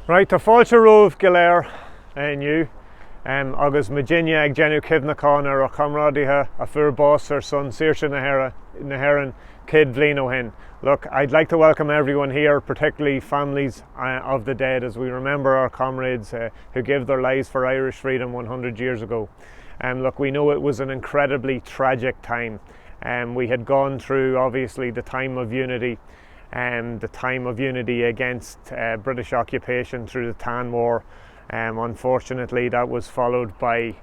Right, tá fáilte romh go léir inniu agus Virginia ag genú cibhnaán ar a comrádithe a fuair bás ar son Saoirse na Héireann cid bhliain ó shin. Look, I'd like to welcome everyone here, particularly families of the dead, as we remember our comrades who gave their lives for Irish freedom 100 years ago. Look, we know it was an incredibly tragic time. We had gone through, obviously, the time of unity, the time of unity against British occupation through the Tan War. Unfortunately, that was followed by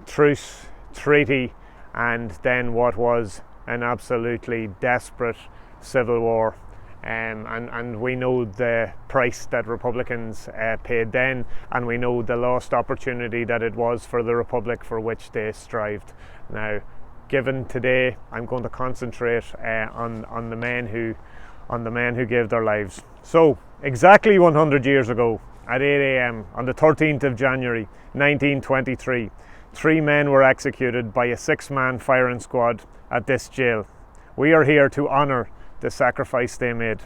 truce, treaty, and then what was an absolutely desperate civil war. And we know the price that Republicans paid then, and we know the lost opportunity that it was for the Republic for which they strived. Now, given today, I'm going to concentrate on the men who gave their lives. So, exactly 100 years ago, at 8 a.m. on the 13th of January 1923, 3 men were executed by a 6-man firing squad at this jail. We are here to honour the sacrifice they made.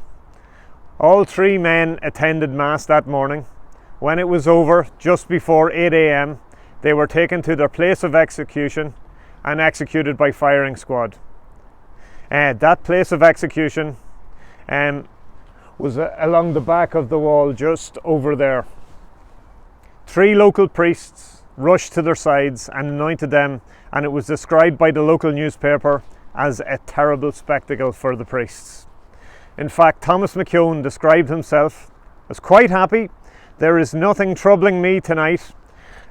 All 3 men attended Mass that morning. When it was over, just before 8 a.m, they were taken to their place of execution and executed by firing squad. That place of execution was along the back of the wall just over there. 3 local priests rushed to their sides and anointed them, and it was described by the local newspaper as a terrible spectacle for the priests. In fact, Thomas McKeown described himself as quite happy. "There is nothing troubling me tonight.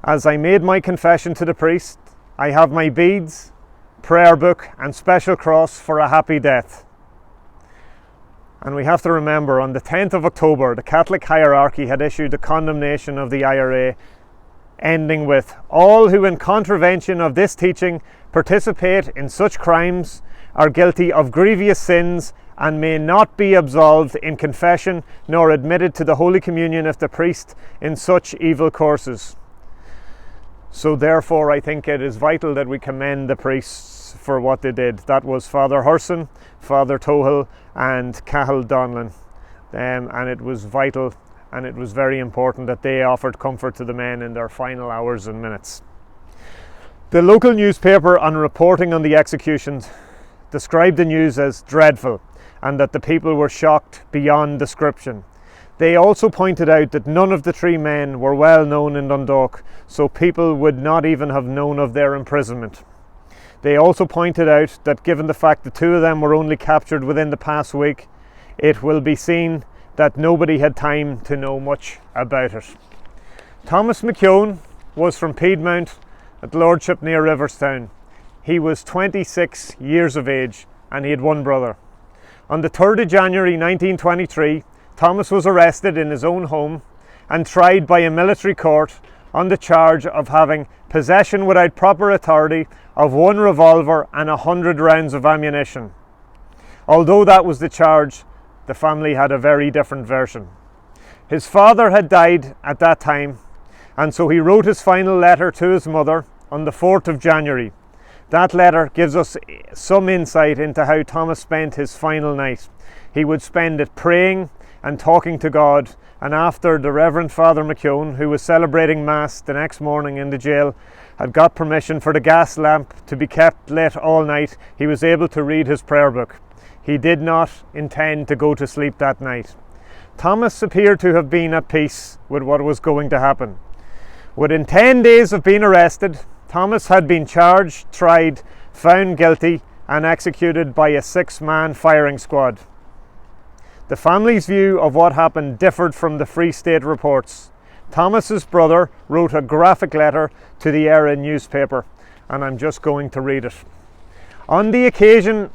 As I made my confession to the priest, I have my beads, prayer book and special cross for a happy death." And we have to remember, on the 10th of October, the Catholic hierarchy had issued a condemnation of the IRA, ending with, "All who in contravention of this teaching participate in such crimes are guilty of grievous sins and may not be absolved in confession nor admitted to the Holy Communion if the priest in such evil courses." So therefore, I think it is vital that we commend the priests for what they did. That was Father Hurson, Father Tohill and Cahill Donlan. And it was vital and it was very important that they offered comfort to the men in their final hours and minutes. The local newspaper, on reporting on the executions, described the news as dreadful and that the people were shocked beyond description. They also pointed out that none of the 3 men were well known in Dundalk, so people would not even have known of their imprisonment. They also pointed out that given the fact that 2 of them were only captured within the past week, it will be seen that nobody had time to know much about it. Thomas McKeown was from Piedmount at Lordship near Riverstown. He was 26 years of age and he had 1 brother. On the 3rd of January 1923, Thomas was arrested in his own home and tried by a military court on the charge of having possession without proper authority of 1 revolver and 100 rounds of ammunition. Although that was the charge, the family had a very different version. His father had died at that time, and so he wrote his final letter to his mother on the 4th of January. That letter gives us some insight into how Thomas spent his final night. He would spend it praying and talking to God, and after the Reverend Father McKeown, who was celebrating Mass the next morning in the jail, had got permission for the gas lamp to be kept lit all night, he was able to read his prayer book. He did not intend to go to sleep that night. Thomas appeared to have been at peace with what was going to happen. Within 10 days of being arrested, Thomas had been charged, tried, found guilty and executed by a 6-man firing squad. The family's view of what happened differed from the Free State reports. Thomas's brother wrote a graphic letter to the Era newspaper, and I'm just going to read it. "On the occasion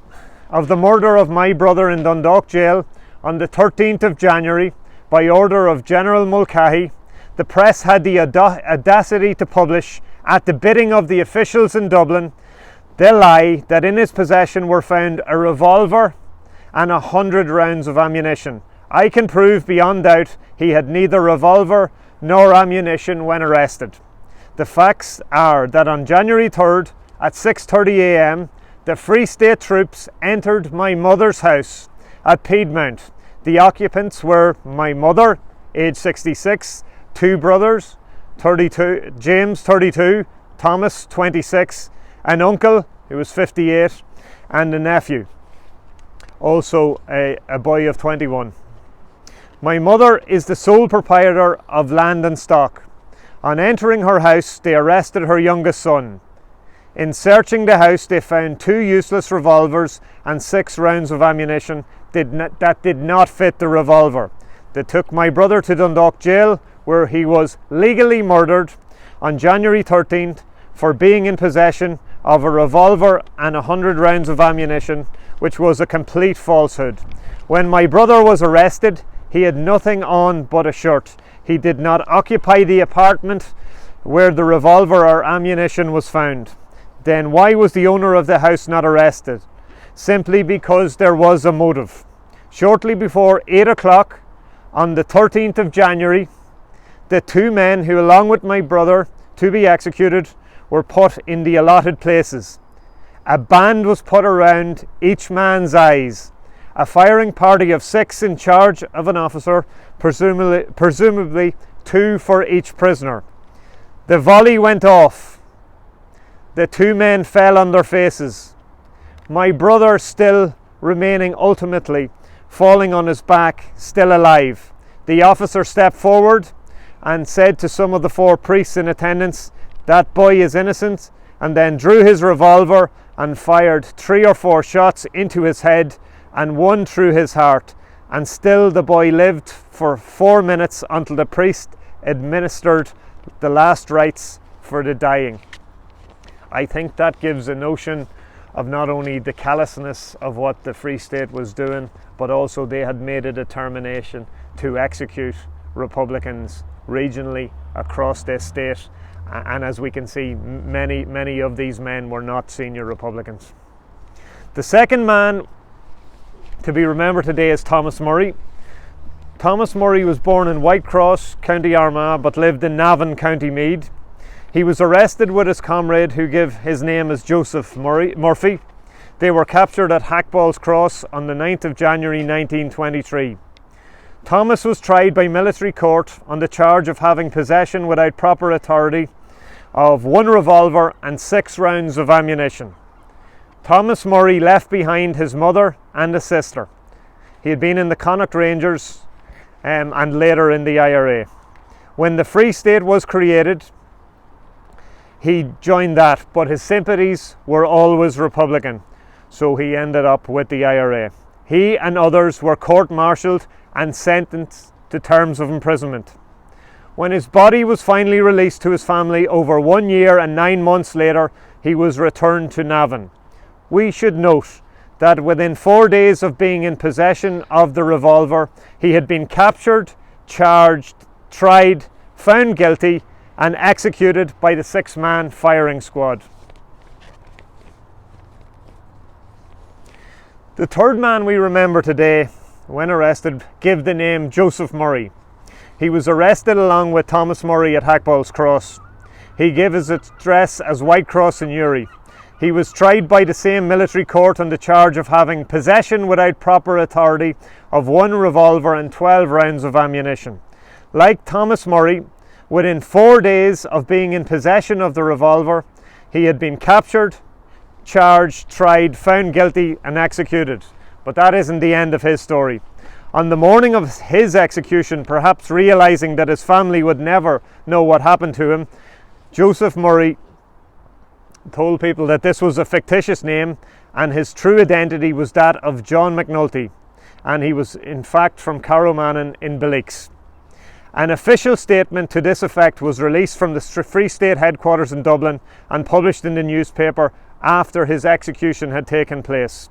of the murder of my brother in Dundalk jail on the 13th of January, by order of General Mulcahy, the press had the audacity to publish, at the bidding of the officials in Dublin, the lie that in his possession were found a revolver and 100 rounds of ammunition. I can prove beyond doubt he had neither revolver nor ammunition when arrested. The facts are that on January 3rd at 6:30 a.m, the Free State troops entered my mother's house at Piedmount. The occupants were my mother, age 66, two brothers, 32, James 32, Thomas 26, an uncle who was 58, and a nephew, also a boy of 21. My mother is the sole proprietor of land and stock. On entering her house, they arrested her youngest son. In searching the house, they found 2 useless revolvers and 6 rounds of ammunition that did not fit the revolver. They took my brother to Dundalk jail, where he was legally murdered on January 13th for being in possession of a revolver and 100 rounds of ammunition, which was a complete falsehood. When my brother was arrested, he had nothing on but a shirt. He did not occupy the apartment where the revolver or ammunition was found. Then why was the owner of the house not arrested? Simply because there was a motive. Shortly before 8 o'clock on the 13th of January, the 2 men who, along with my brother, to be executed, were put in the allotted places. A band was put around each man's eyes. A firing party of 6 in charge of an officer, presumably 2 for each prisoner. The volley went off. The 2 men fell on their faces. My brother still remaining, ultimately falling on his back, still alive. The officer stepped forward and said to some of the 4 priests in attendance, "That boy is innocent," and then drew his revolver and fired 3 or 4 shots into his head and 1 through his heart. And still the boy lived for 4 minutes until the priest administered the last rites for the dying. I think that gives a notion of not only the callousness of what the Free State was doing, but also they had made a determination to execute Republicans regionally across this state. And as we can see, many of these men were not senior Republicans. The second man to be remembered today is Thomas Murray. Thomas Murray was born in Whitecross, County Armagh, but lived in Navan, County Meath. He was arrested with his comrade, who gave his name as Joseph Murphy. They were captured at Hackball's Cross on the 9th of January 1923. Thomas was tried by military court on the charge of having possession without proper authority of 1 revolver and 6 rounds of ammunition. Thomas Murray left behind his mother and a sister. He had been in the Connacht Rangers and later in the IRA. When the Free State was created, he joined that, but his sympathies were always Republican, so he ended up with the IRA. He and others were court-martialed and sentenced to terms of imprisonment. When his body was finally released to his family over 1 year and 9 months later, he was returned to Navan. We should note that within 4 days of being in possession of the revolver, he had been captured, charged, tried, found guilty, and executed by the 6-man firing squad. The third man we remember today, when arrested, gave the name Joseph Murray. He was arrested along with Thomas Murray at Hackball's Cross. He gave his address as Whitecross in Uri. He was tried by the same military court on the charge of having possession without proper authority of 1 revolver and 12 rounds of ammunition. Like Thomas Murray, within 4 days of being in possession of the revolver, he had been captured, charged, tried, found guilty, and executed. But that isn't the end of his story. On the morning of his execution, perhaps realizing that his family would never know what happened to him, Joseph Murray told people that this was a fictitious name and his true identity was that of John McNulty, and he was in fact from Carromanan in Belixe. An official statement to this effect was released from the Free State headquarters in Dublin and published in the newspaper after his execution had taken place.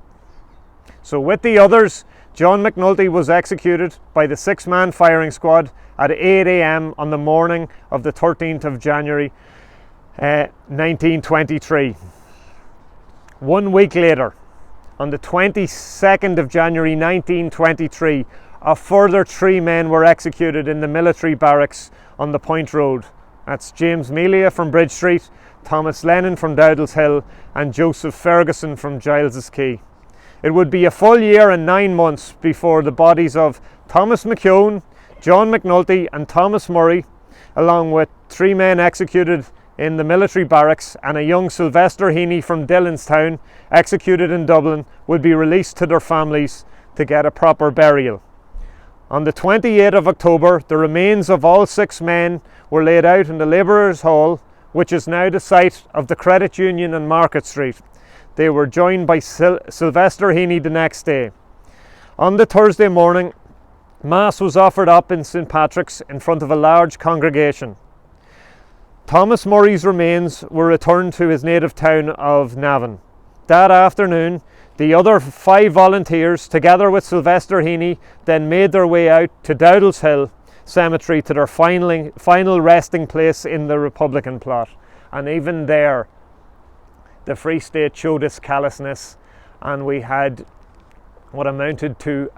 So with the others, John McNulty was executed by the 6-man firing squad at 8 a.m. on the morning of the 13th of January 1923. 1 week later, on the 22nd of January 1923, a further 3 men were executed in the military barracks on the Point Road. That's James Melia from Bridge Street, Thomas Lennon from Dowdall's Hill, and Joseph Ferguson from Giles's Quay. It would be a full year and 9 months before the bodies of Thomas McKeown, John McNulty and Thomas Murray, along with 3 men executed in the military barracks and a young Sylvester Heaney from Dillonstown, executed in Dublin, would be released to their families to get a proper burial. On the 28th of October, the remains of all 6 men were laid out in the Labourers' Hall, which is now the site of the Credit Union on Market Street. They were joined by Sylvester Heaney the next day. On the Thursday morning, Mass was offered up in St Patrick's in front of a large congregation. Thomas Murray's remains were returned to his native town of Navan. That afternoon, the other 5 volunteers, together with Sylvester Heaney, then made their way out to Dowdall's Hill Cemetery to their final resting place in the Republican plot. And even there, the Free State showed its callousness, and we had what amounted to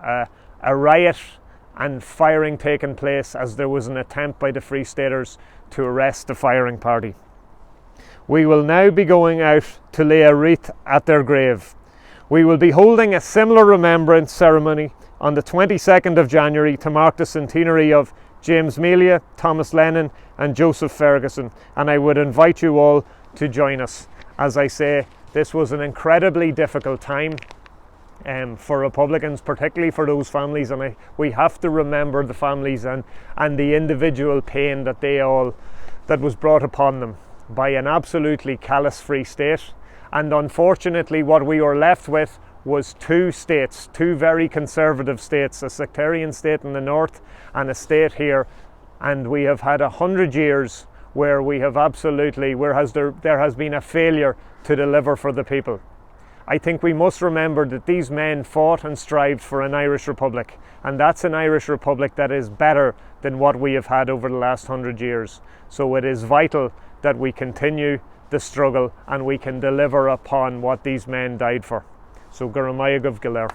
a riot and firing taking place as there was an attempt by the Free Staters to arrest the firing party. We will now be going out to lay a wreath at their grave. We will be holding a similar remembrance ceremony on the 22nd of January to mark the centenary of James Melia, Thomas Lennon and Joseph Ferguson, and I would invite you all to join us. As I say, this was an incredibly difficult time for Republicans, particularly for those families, and we have to remember the families and the individual pain that was brought upon them by an absolutely callous Free State. And unfortunately, what we were left with was 2 states, 2 very conservative states, a sectarian state in the north and a state here. And we have had 100 years where there has been a failure to deliver for the people. I think we must remember that these men fought and strived for an Irish Republic, and that's an Irish Republic that is better than what we have had over the last 100 years. So it is vital that we continue the struggle and we can deliver upon what these men died for. So Guramayaguv Galer.